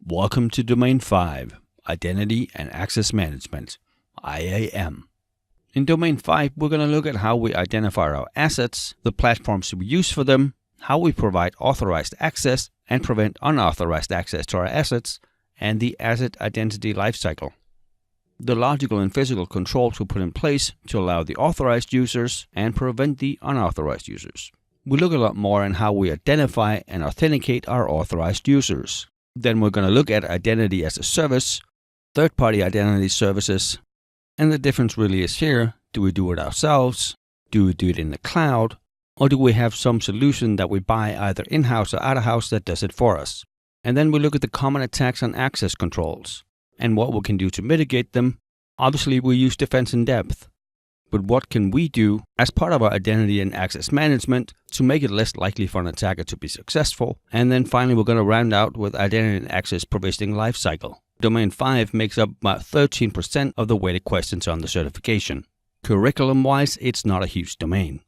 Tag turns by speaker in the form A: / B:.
A: Welcome to Domain 5, Identity and Access Management, IAM. In Domain 5, we're going to look at how we identify our assets, the platforms we use for them, how we provide authorized access and prevent unauthorized access to our assets, and the asset identity lifecycle. The logical and physical controls we put in place to allow the authorized users and prevent the unauthorized users. We look a lot more on how we identify and authenticate our authorized users. Then we're going to look at identity as a service, third-party identity services, and the difference really is here. Do we do it ourselves? Do we do it in the cloud? Or do we have some solution that we buy either in-house or out-of-house that does it for us? And then we look at the common attacks on access controls and what we can do to mitigate them. Obviously, we use defense in depth. But what can we do as part of our identity and access management to make it less likely for an attacker to be successful? And then finally, we're going to round out with identity and access provisioning lifecycle. Domain 5 makes up about 13% of the weighted questions on the certification. Curriculum-wise, it's not a huge domain.